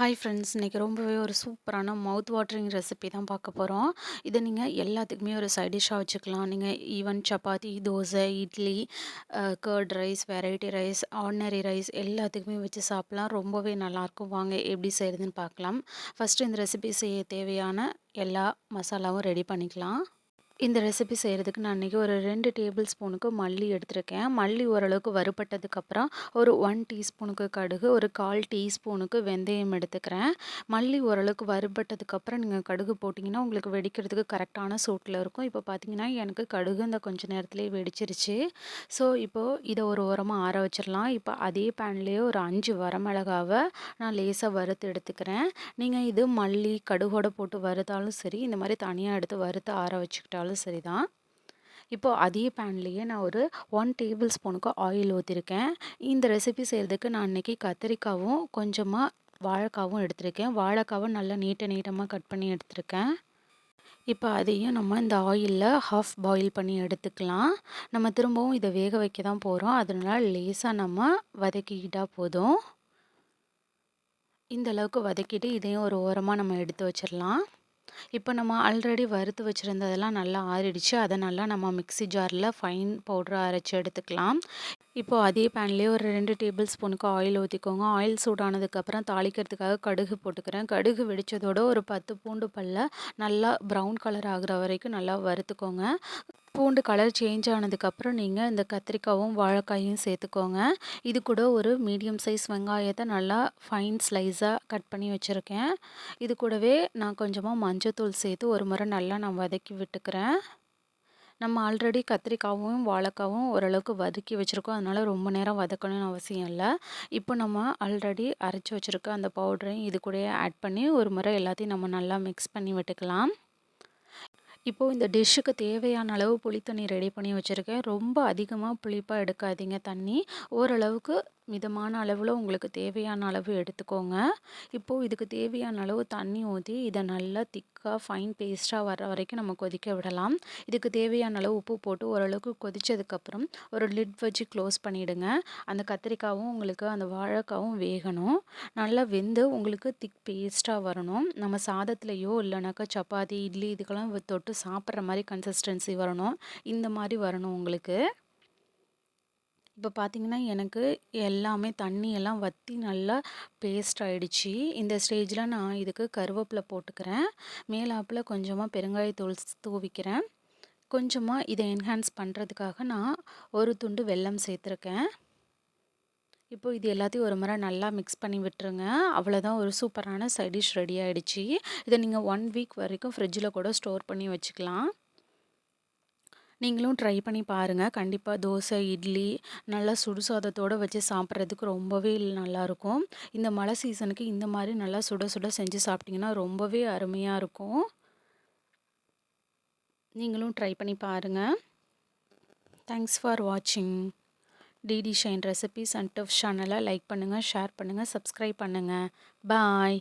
Hi friends, இன்றைக்கி ரொம்பவே ஒரு சூப்பரான மவுத் வாட்டரிங் ரெசிபி தான் பார்க்க போகிறோம். இதை நீங்கள் எல்லாத்துக்குமே ஒரு சைட் டிஷ்ஷாக வச்சுக்கலாம். நீங்கள் even chapati, dosa, idli, curd rice, variety rice, ordinary rice எல்லாத்துக்குமே வச்சு சாப்பிட்லாம். ரொம்பவே நல்லாயிருக்கும். வாங்க எப்படி செய்கிறதுன்னு பார்க்கலாம். ஃபஸ்ட்டு இந்த ரெசிபி செய்ய தேவையான எல்லா மசாலாவும் ரெடி பண்ணிக்கலாம். இந்த ரெசிபி செய்கிறதுக்கு நான் இன்றைக்கி ஒரு 2 டேபிள் ஸ்பூனுக்கு மல்லி எடுத்திருக்கேன். மல்லி ஓரளவுக்கு வறுபட்டதுக்கப்புறம் ஒரு 1 டீஸ்பூனுக்கு கடுகு, ஒரு 1/4 டீஸ்பூனுக்கு வெந்தயம் எடுத்துக்கிறேன். மல்லி ஓரளவுக்கு வறுபட்டதுக்கப்புறம் நீங்கள் கடுகு போட்டிங்கன்னா உங்களுக்கு வெடிக்கிறதுக்கு கரெக்டான சூட்டில் இருக்கும். இப்போ பார்த்தீங்கன்னா எனக்கு கடுகு இந்த கொஞ்ச நேரத்துலேயே வெடிச்சிருச்சு. ஸோ இப்போது இதை ஒரு ஓரமாக ஆற வச்சிடலாம். இப்போ அதே பேன்லேயே ஒரு 5 வரமிளகாவை நான் லேசாக வறுத்து எடுத்துக்கிறேன். நீங்கள் இது மல்லி, கடுகோட போட்டு வறுத்தாலும் சரி, இந்த மாதிரி தனியாக எடுத்து வறுத்து ஆற வச்சுக்கிட்டாலும் சரிதான். இப்போது அதே பேன்லேயே நான் ஒரு 1 டேபிள் ஸ்பூனுக்கு ஆயில் ஊற்றிருக்கேன். இந்த ரெசிபி செய்கிறதுக்கு நான் இன்றைக்கி கத்திரிக்காவும் கொஞ்சமாக வாழைக்காவும் எடுத்திருக்கேன். வாழைக்காவை நல்லா நீட்டமாக கட் பண்ணி எடுத்திருக்கேன். இப்போ அதையும் நம்ம இந்த ஆயிலில் ஹாஃப் பாயில் பண்ணி எடுத்துக்கலாம். நம்ம திரும்பவும் இதை வேக வைக்க தான் போகிறோம். அதனால் லேசாக நம்ம வதக்கிக்கிட்டால் போதும். இந்த அளவுக்கு வதக்கிட்டு இதையும் ஒரு ஓரமாக நம்ம எடுத்து வச்சிடலாம். இப்போ நம்ம ஆல்ரெடி வறுத்து வச்சுருந்ததெல்லாம் நல்லா ஆறிடுச்சு. அதை நல்லா நம்ம மிக்ஸி ஜாரில் ஃபைன் பவுடராக அரைச்சி எடுத்துக்கலாம். இப்போது அதே பேன்லேயே ஒரு 2 டேபிள் ஸ்பூனுக்கு ஆயில் ஊற்றிக்கோங்க. ஆயில் சூடானதுக்கப்புறம் தாளிக்கிறதுக்காக கடுகு போட்டுக்கிறேன். கடுகு வெடித்ததோட ஒரு 10 பூண்டு பல்லை நல்லா ப்ரௌன் கலர் ஆகிற வரைக்கும் நல்லா வறுத்துக்கோங்க. பூண்டு கலர் சேஞ்ச் ஆனதுக்கப்புறம் நீங்கள் இந்த கத்திரிக்காவும் வாழைக்காயும் சேர்த்துக்கோங்க. இது கூட ஒரு மீடியம் சைஸ் வெங்காயத்தை நல்லா ஃபைன் ஸ்லைஸாக கட் பண்ணி வச்சுருக்கேன். இது கூடவே நான் கொஞ்சமாக மஞ்சத்தூள் சேர்த்து ஒரு முறை நல்லா நான் வதக்கி விட்டுக்கிறேன். நம்ம ஆல்ரெடி கத்திரிக்காவும் வாழைக்காவும் ஓரளவுக்கு வதக்கி வச்சுருக்கோம். அதனால் ரொம்ப நேரம் வதக்கணும்னு அவசியம் இல்லை. இப்போ நம்ம ஆல்ரெடி அரைச்சி வச்சுருக்க அந்த பவுடரையும் இது கூடயே ஆட் பண்ணி ஒரு முறை எல்லாத்தையும் நம்ம நல்லா மிக்ஸ் பண்ணி விட்டுக்கலாம். இப்போது இந்த டிஷ்ஷுக்கு தேவையான அளவு புளித்தண்ணி ரெடி பண்ணி வச்சுருக்கேன். ரொம்ப அதிகமாக புளிப்பாக எடுக்காதீங்க தண்ணி. ஓரளவுக்கு மிதமான அளவில் உங்களுக்கு தேவையான அளவு எடுத்துக்கோங்க. இப்போது இதுக்கு தேவையான அளவு தண்ணி ஊற்றி இதை நல்லா திக்காக ஃபைன் பேஸ்ட்டாக வர வரைக்கும் நம்ம கொதிக்க விடலாம். இதுக்கு தேவையான அளவு உப்பு போட்டு ஓரளவுக்கு கொதித்ததுக்கப்புறம் ஒரு லிட் வச்சு க்ளோஸ் பண்ணிவிடுங்க. அந்த கத்திரிக்காவும் உங்களுக்கு அந்த வாழைக்காவும் வேகணும். நல்லா வெந்து உங்களுக்கு திக் பேஸ்ட்டாக வரணும். நம்ம சாதத்துலேயோ இல்லைனாக்கா சப்பாத்தி, இட்லி இதுக்கெல்லாம் தொட்டு சாப்பிட்ற மாதிரி கன்சிஸ்டன்சி வரணும். இந்த மாதிரி வரணும் உங்களுக்கு. இப்போ பார்த்தீங்கன்னா எனக்கு எல்லாமே தண்ணியெல்லாம் வற்றி நல்லா பேஸ்ட் ஆகிடுச்சி. இந்த ஸ்டேஜில் நான் இதுக்கு கருவேப்பிலை போட்டுக்கிறேன். மேலாப்பில் கொஞ்சமாக பெருங்காயத்தூள் தூவிக்கிறேன். கொஞ்சமாக இதை என்ஹான்ஸ் பண்ணுறதுக்காக நான் ஒரு துண்டு வெல்லம் சேர்த்துருக்கேன். இப்போது இது எல்லாத்தையும் ஒரு முறை நல்லா மிக்ஸ் பண்ணி விட்டுருங்க. அவ்வளோதான், ஒரு சூப்பரான சைட் டிஷ் ரெடி ஆகிடுச்சி. இதை நீங்கள் 1 வீக் வரைக்கும் ஃப்ரிட்ஜில் கூட ஸ்டோர் பண்ணி வச்சுக்கலாம். நீங்களும் ட்ரை பண்ணி பாருங்கள். கண்டிப்பாக தோசை, இட்லி நல்லா சுடு சாதத்தோடு வச்சு சாப்பிட்றதுக்கு ரொம்பவே நல்லாயிருக்கும். இந்த மழை சீசனுக்கு இந்த மாதிரி நல்லா சுட சுட செஞ்சு சாப்பிட்டிங்கன்னா ரொம்பவே அருமையாக இருக்கும். நீங்களும் ட்ரை பண்ணி பாருங்கள். தேங்க்ஸ் ஃபார் வாட்சிங். DD shine recipes and tips சேனலை லைக் பண்ணுங்கள், ஷேர் பண்ணுங்கள், சப்ஸ்கிரைப் பண்ணுங்கள். பாய்.